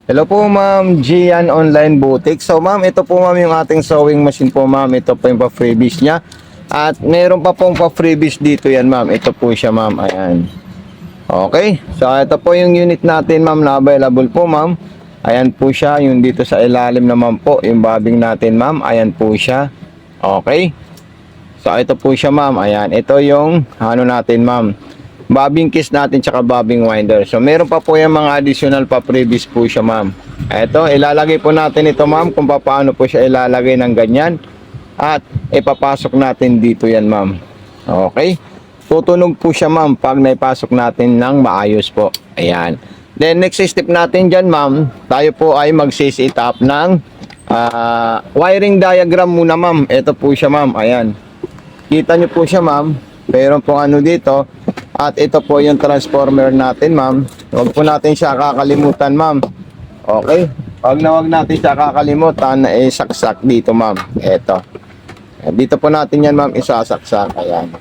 Hello po ma'am, Gian Online Boutique. So ma'am, ito po ma'am yung ating sewing machine po ma'am. Ito po yung pa-freebies niya. At meron pa pong pa-freebies dito yan ma'am. Ito po siya ma'am, ayan. Okay, so ito po yung unit natin ma'am na available po ma'am. Ayan po siya, yung dito sa ilalim naman po, yung bobbing natin ma'am. Ayan po siya. Okay. So ito po siya ma'am, ayan. Ito yung ano natin ma'am, bobbing case natin tsaka bobbing winder. So meron pa po yung mga additional pa previous po siya ma'am. Ito, ilalagay po natin ito ma'am kung paano po siya ilalagay ng ganyan. At ipapasok natin dito yan ma'am. Okay. Tutunog po siya ma'am pag naipasok natin ng maayos po. Ayan. Then next step natin dyan ma'am, tayo po ay mag-set up ng wiring diagram muna ma'am. Ito po siya ma'am, ayan. Kita nyo po siya ma'am. Meron pong ano dito. At ito po yung transformer natin ma'am. Huwag po natin siya kakalimutan ma'am. Okay. Huwag natin siya kakalimutan na isaksak dito ma'am. Ito. Dito po natin yan ma'am isasaksak. Ayan.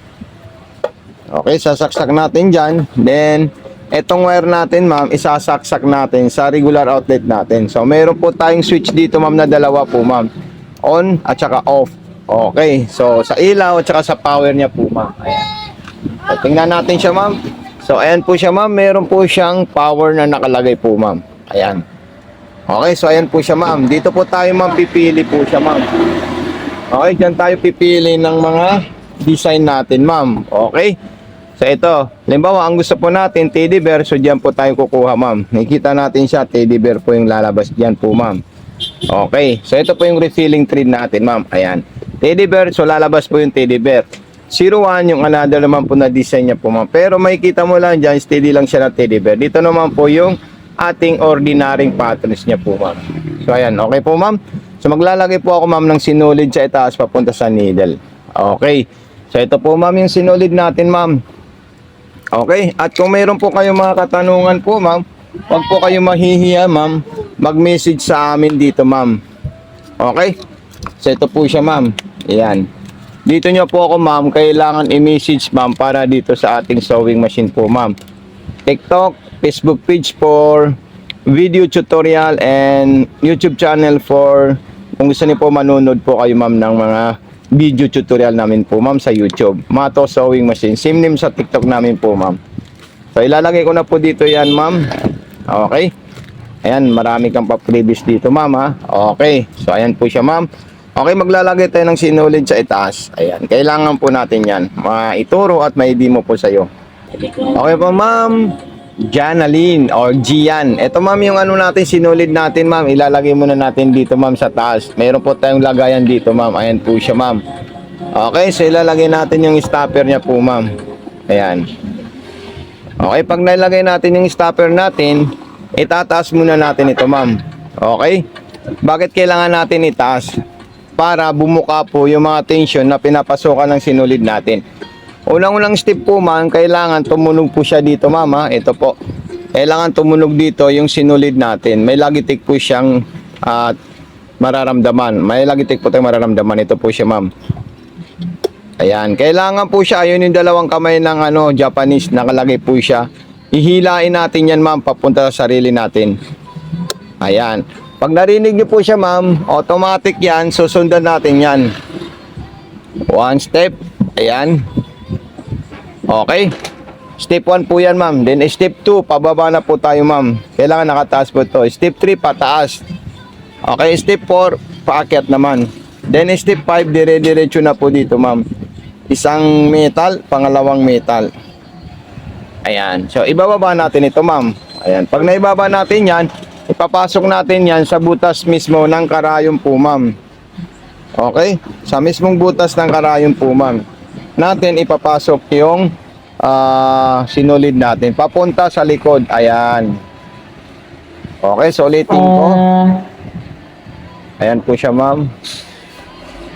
Okay. Sasaksak natin dyan. Then etong wire natin ma'am isasaksak natin sa regular outlet natin. So meron po tayong switch dito ma'am na dalawa po ma'am. On at saka off. Okay. So sa ilaw at saka sa power niya po ma'am. Ayan. So, tingnan natin siya ma'am. So ayan po siya ma'am. Meron po siyang power na nakalagay po ma'am. Ayan. Okay. So ayan po siya ma'am. Dito po tayo ma'am pipili po siya ma'am. Okay. Diyan tayo pipili ng mga design natin ma'am. Okay. So ito. Halimbawa ang gusto po natin teddy bear. So diyan po tayo kukuha ma'am. Nakikita natin siya. Teddy bear po yung lalabas diyan po ma'am. Okay. So ito po yung refilling thread natin ma'am. Ayan. Teddy bear. So lalabas po yung teddy bear. 01 yung another naman po na design niya po ma'am. Pero makikita mo lang dyan, steady lang siya na teddy bear. Dito naman po yung ating ordinary patterns niya po ma'am. So ayan, okay po ma'am. So maglalagay po ako ma'am ng sinulid sa itaas papunta sa needle. Okay. So ito po ma'am yung sinulid natin ma'am. Okay. At kung mayroon po kayong mga katanungan po ma'am, huwag po kayong mahihiya ma'am. Mag-message sa amin dito ma'am. Okay. So ito po siya ma'am. Ayan. Dito nyo po ako ma'am, kailangan i-message ma'am para dito sa ating sewing machine po ma'am. TikTok, Facebook page for video tutorial and YouTube channel for kung gusto niyo po manunod po kayo ma'am ng mga video tutorial namin po ma'am sa YouTube. Mato Sewing Machine. Same name sa TikTok namin po ma'am. So ilalagay ko na po dito yan ma'am. Okay. Ayan, marami kang pa-previous dito ma'am ha. Okay. So ayan po siya ma'am. Okay, maglalagay tayo ng sinulid sa itaas. Ayan, kailangan po natin yan. Maituro at maidemo po sa'yo. Okay po, ma'am. Janaline or Gian. Ito, ma'am, yung ano natin, sinulid natin, ma'am. Ilalagay muna natin dito, ma'am, sa taas. Meron po tayong lagayan dito, ma'am. Ayan po siya, ma'am. Okay, so ilalagay natin yung stopper niya po, ma'am. Ayan. Okay, pag nilagay natin yung stopper natin, itataas muna natin ito, ma'am. Okay? Bakit kailangan natin itaas? Para bumuka po yung mga tension na pinapasokan ng sinulid natin. Unang-unang step po ma'am, kailangan tumunog po siya dito ma'am. Ito po. Kailangan tumunog dito yung sinulid natin. May lagitik po siyang mararamdaman. May lagitik po tayong mararamdaman. Ito po siya ma'am. Ayan. Kailangan po siya. Ayun yung dalawang kamay ng Japanese. Nakalagay po siya. Ihilain natin yan ma'am papunta sa sarili natin. Ayan. Pag narinig niyo po siya ma'am, automatic yan, susundan natin yan. One step, ayan. Okay. Step 1 po yan ma'am. Then step 2, pababa na po tayo ma'am. Kailangan nakataas po ito. Step 3, pataas. Okay, step 4, paakyat naman. Then step 5, dire-diretso na po dito ma'am. Isang metal, pangalawang metal. Ayan. So, ibababa natin ito ma'am. Ayan. Pag naibaba natin yan, ipapasok natin yan sa butas mismo ng karayom po ma'am. Okay? Sa mismong butas ng karayom po ma'am. Natin ipapasok yung sinulid natin. Papunta sa likod. Ayan. Okay, so ulitin ko. Ayan po siya ma'am.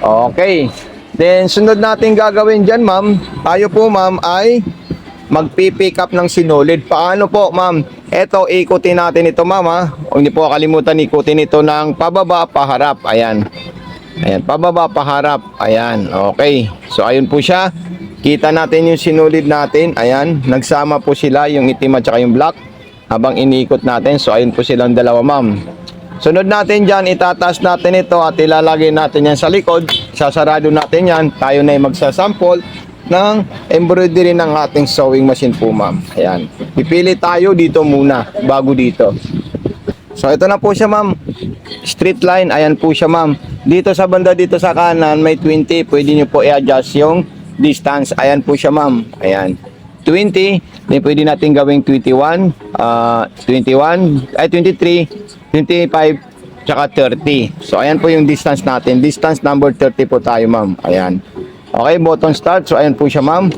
Okay. Then sunod natin gagawin dyan ma'am. Tayo po ma'am ay magpipick up ng sinulid. Paano po ma'am? Eto, ikutin natin ito ma'am ha. Huwag niyo po kalimutan ikutin ito ng pababa, paharap. Ayan. Ayan, pababa, paharap. Ayan, okay. So ayun po siya. Kita natin yung sinulid natin. Ayan, nagsama po sila yung itim at saka yung black. habang iniikot natin. So ayun po silang dalawa ma'am. Sunod natin dyan, itataas natin ito at ilalagay natin yan sa likod. Sasarado natin yan. Tayo na yung magsasample ng embroidery ng ating sewing machine po ma'am. Ayan. Pipili tayo dito muna bago dito. So ito na po siya ma'am. Straight line, ayan po siya ma'am. Dito sa banda dito sa kanan may 20. Pwede nyo po i-adjust yung distance. Ayan po siya ma'am. Ayan. 20. Then pwede natin gawing 21, 23, 25, tsaka 30. So ayan po yung distance natin. Distance number 30 po tayo ma'am. Ayan. Okay, button start. So ayan po siya ma'am.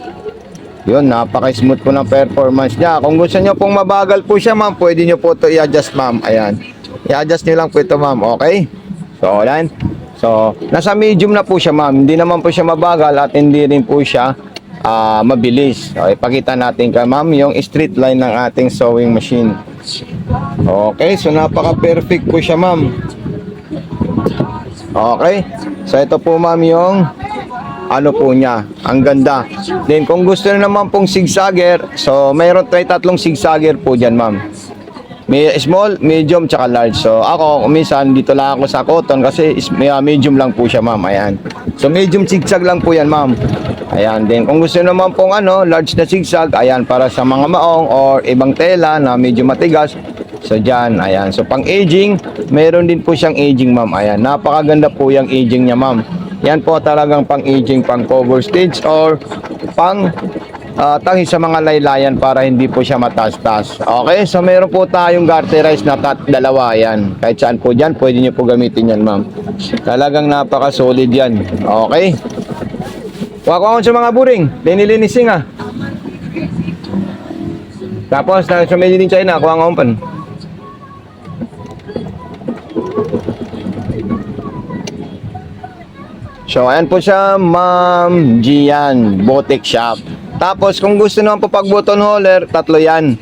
Yun, napaka-smooth po ng performance niya. Kung gusto nyo pong mabagal po siya ma'am, pwede nyo po ito i-adjust ma'am. Ayan. I-adjust nyo lang po ito ma'am. Okay? So, ayan. So, nasa medium na po siya ma'am. Hindi naman po siya mabagal at hindi rin po siya mabilis. Okay, pakita natin kay ma'am yung straight line ng ating sewing machine. Okay, so napaka-perfect po siya ma'am. Okay. So, ito po ma'am yung ano po niya, ang ganda. Then kung gusto nyo naman pong zigzagger, so mayroon tayo tatlong zigzagger po dyan ma'am. May small, medium, tsaka large. So ako, minsan dito lang ako sa cotton kasi medium lang po siya ma'am. Ayan. So medium zigzag lang po yan ma'am. Ayan. Then kung gusto naman pong large na zigzag, ayan, para sa mga maong or ibang tela na medyo matigas. So dyan, ayan. So pang aging, mayroon din po siyang aging ma'am. Ayan. Napakaganda po yung aging niya ma'am. Yan po talagang pang aging, pang cover stage or pang tangi sa mga laylayan para hindi po siya matas-tas. Okay, so meron po tayong garterize na dalawa. Yan, kahit saan po dyan, pwede nyo po gamitin yan ma'am. Talagang napaka-solid yan. Okay. Kuha ko sa mga buring, linilinising Tapos, sa medyo din China, kuha ko pan. So, ayan po siya, Ma'am Gian, Boutique Shop. Tapos, kung gusto naman po pag button holder, tatlo yan.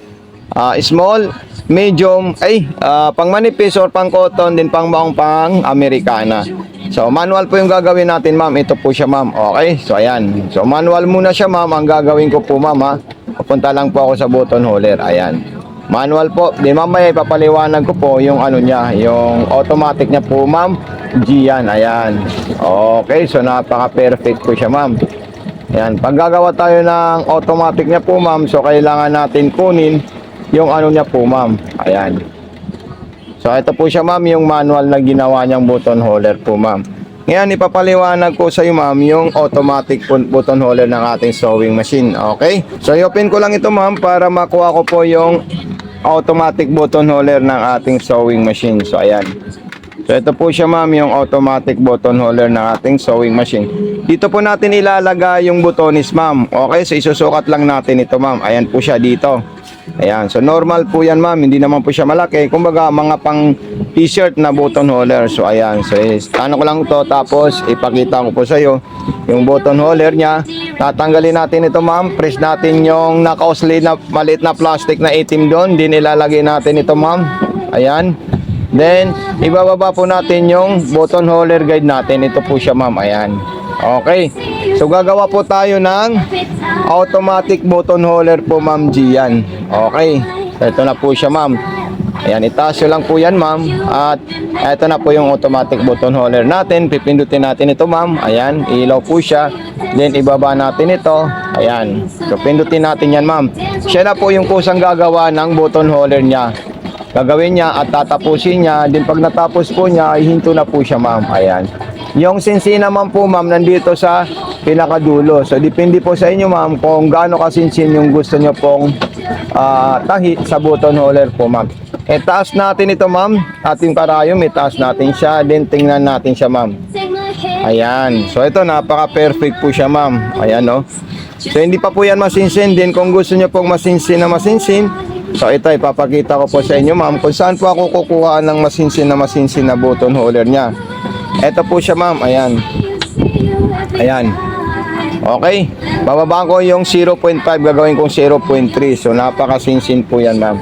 Small, medium, pang manipis or pang cotton, din pang maong pang Americana. So, manual po yung gagawin natin, ma'am. Ito po siya, ma'am. Okay? So, ayan. So, manual muna siya, ma'am. Ang gagawin ko po, ma'am, pupunta lang po ako sa button holder. Ayan. Manual po. Di mamaya ipapaliwanag ko po yung niya, yung automatic niya po, ma'am. Gian, ayan. Okay, so napaka-perfect po siya, ma'am. Ayan, pag gagawa tayo ng automatic niya po, ma'am, so kailangan natin kunin yung niya po, ma'am. Ayan. So ito po siya, ma'am, yung manual na ginawa niyang button holder po, ma'am. Ngayon, ipapaliwanag ko sa iyo, ma'am, yung automatic button holder ng ating sewing machine. Okay? So i-open ko lang ito, ma'am, para makuha ko po yung automatic button holder ng ating sewing machine. So ayan. So ito po siya, ma'am, yung automatic button holder ng ating sewing machine. Dito po natin ilalagay yung butones, ma'am. Okay, so isusukat lang natin ito, ma'am. Ayan po siya dito. Ayan, so normal po yan, ma'am. Hindi naman po siya malaki. Kumbaga, mga pang t-shirt na button holder. So ayan, so ano ko lang to, tapos ipakita ko po sa iyo yung button holder niya. Tatanggalin natin ito, ma'am. Press natin yung naka-osli na maliit na plastic na itim doon. Din ilalagay natin ito, ma'am. Ayan. Then, ibababa po natin yung button holder guide natin. Ito po siya, ma'am. Ayan. Okay. So, gagawa po tayo ng automatic button holder po, ma'am Gian. Okay. So, ito na po siya, ma'am. Ayan, itaas nyo lang po yan, ma'am. At ito na po yung automatic button holder natin. Pipindutin natin ito, ma'am. Ayan, ilaw po siya. Then, ibaba natin ito. Ayan. So, pindutin natin yan, ma'am. Siya na po yung kusang gagawa ng button holder niya. Gagawin niya at tatapusin niya. Din pag natapos po niya, ihinto na po siya, ma'am. Ayan. Yung sinsi naman po, ma'am, nandito sa pinakadulo. So, depende po sa inyo, ma'am, kung gaano kasinsin yung gusto nyo pong tahi sa button holder po, ma'am. Taas natin ito, ma'am. Ating karayom, itaas natin siya. Then, tingnan natin siya, ma'am. Ayan. So, ito, napaka-perfect po siya, ma'am. Ayan, no? So, hindi pa po yan masinsin. Then, kung gusto nyo pong masinsin na masinsin, so ito ipapakita ko po sa inyo, ma'am, kung saan po ako kukuha ng masinsin na button holder niya. Ito po siya, ma'am. Ayan. Ayan. Okay. Bababaan ko yung 0.5, gagawin kong 0.3. So napakasinsin po yan, ma'am.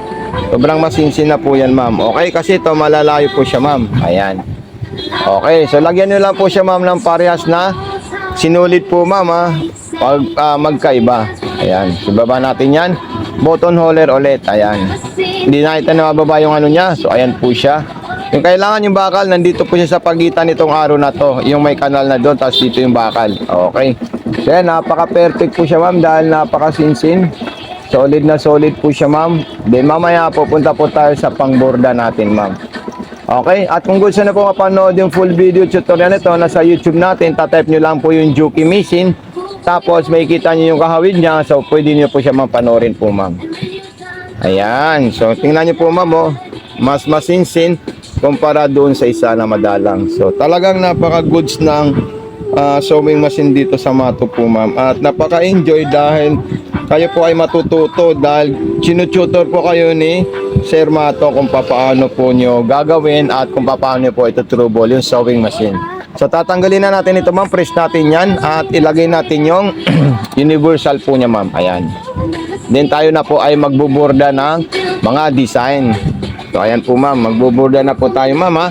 Sobrang masinsin na po yan, ma'am. Okay, kasi ito malalayo po siya, ma'am. Ayan. Okay, so lagyan nyo lang po siya, ma'am, ng parehas na sinulit po, ma'am, magkaiba. Ayan, ibaba natin yan. Button holder ulit, ayan. Hindi na ito nababa yung ano niya. So, ayan po siya. Yung kailangan yung bakal, nandito po siya sa pagitan nitong araw na to. Yung may kanal na doon, tapos dito yung bakal. Okay. So, ayan, napaka-perfect po siya, ma'am, dahil napaka-sinsin. Solid na solid po siya, ma'am. Then, mamaya pupunta po tayo sa pangborda natin, ma'am. Okay, at kung gusto na po mapanood yung full video tutorial nito, nasa YouTube natin, tatype nyo lang po yung Juki Machine. Tapos, may kita nyo yung kahawid niya, so pwede nyo po siya mapanorin po, ma'am. Ayan, so tingnan nyo po, ma'am, oh. Mas masinsin kumpara doon sa isa na madalang. So, talagang napaka-goods ng sewing machine dito sa Mato po, ma'am. At napaka-enjoy dahil kayo po ay matututo dahil sinututor po kayo ni Sir Mato kung paano po nyo gagawin at kung paano po ito trouble yung sewing machine. So tatanggalin na natin ito, ma'am, press natin yan at ilagay natin yung universal po niya, ma'am. Ayan. Then tayo na po ay magbuborda ng mga design. So ayan po, ma'am, magbuborda na po tayo, ma'am, ha.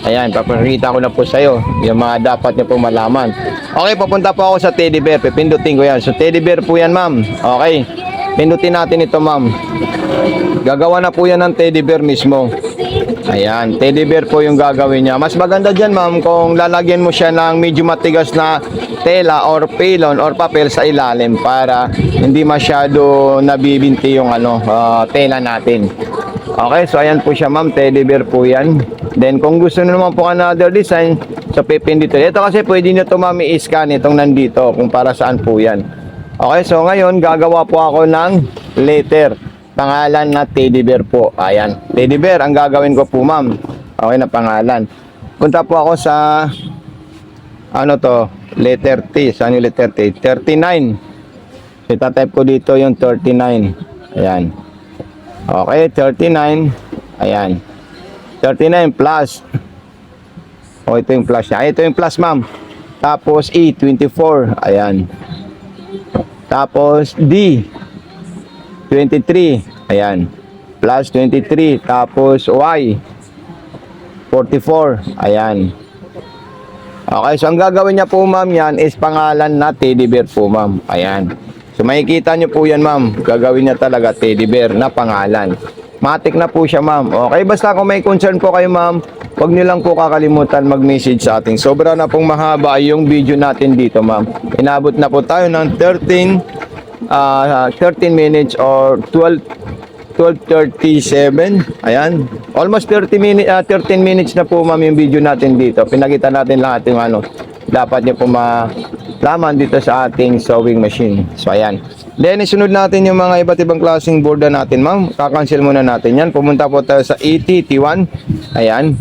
Ayan, papakita ko na po sa iyo yung mga dapat niyo po malaman. Okay, papunta po ako sa teddy bear. Pipindutin ko yan. So teddy bear po yan, ma'am. Okay. Pindutin natin ito, ma'am. Gagawa na po yan ng teddy bear mismo. Ayan, teddy bear po yung gagawin niya. Mas maganda dyan, ma'am, kung lalagyan mo siya ng medyo matigas na tela or pilon or papel sa ilalim para hindi masyado nabibinti yung tela natin. Okay, so ayan po siya, ma'am, teddy bear po yan. Then kung gusto nyo naman po another design, so pipindito. Ito kasi pwede nyo ito, ma'am, i-scan itong nandito kung para saan po yan. Okay, so ngayon gagawa po ako ng letter. Pangalan na teddy bear po. Ayan, teddy bear ang gagawin ko po, ma'am. Okay na pangalan. Punta po ako sa letter T. Saan yung letter T? 39. Itatype ko dito yung 39. Ayan. Okay, 39. Ayan. 39 plus. O, ito yung plus niya. Ito yung plus, ma'am. Tapos E, 24. Ayan. Tapos D, 23. Ayan. Plus 23. Tapos Y, 44. Ayan. Okay, so ang gagawin niya po, ma'am, yan is pangalan na teddy bear po, ma'am. Ayan. So makikita niyo po yan, ma'am. Gagawin niya talaga teddy bear na pangalan. Matik na po siya, ma'am. Okay, basta kung may concern po kayo, ma'am, huwag niyo lang po kakalimutan mag-message sa ating. Sobra na pong mahaba yung video natin dito, ma'am. Inabot na po tayo ng 13 minutes or 12:37. Ayan. Almost 13 minutes na po, ma'am, yung video natin dito. Pinakita natin lahat yung dapat niyo po malaman dito sa ating sewing machine. So, ayan. Then, isunod natin yung mga iba't ibang klaseng borda natin, ma'am. Kakancel muna natin yan. Pumunta po tayo sa 80, 81. Ayan.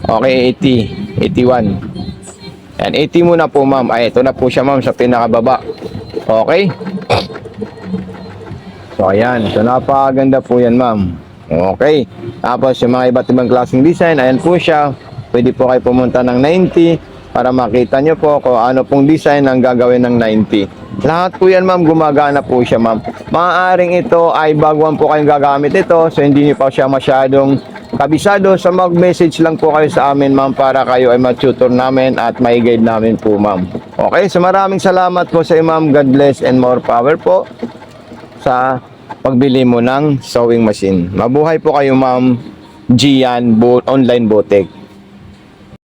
Okay, 80, 81. Ayan, 80 muna po, ma'am. Ay, ito na po siya, ma'am, sa pinakababa. Okay. So, ayan. So, napakaganda po yan, ma'am. Okay. Tapos, yung mga iba't ibang klaseng design, ayan po siya. Pwede po kayo pumunta ng 90 para makita nyo po kung ano pong design ang gagawin ng 90. Lahat po yan, ma'am, gumagana po siya, ma'am. Maaaring ito ay baguhan po kayong gagamit ito, so hindi nyo pa siya masyadong kabisado. So mag-message lang po kayo sa amin, ma'am, para kayo ay ma-tutor namin at may guide namin po, ma'am. Okay, so maraming salamat po sa iyo, ma'am. God bless and more power po sa pagbili mo ng sewing machine. Mabuhay po kayo, ma'am. Gian Online Boutique.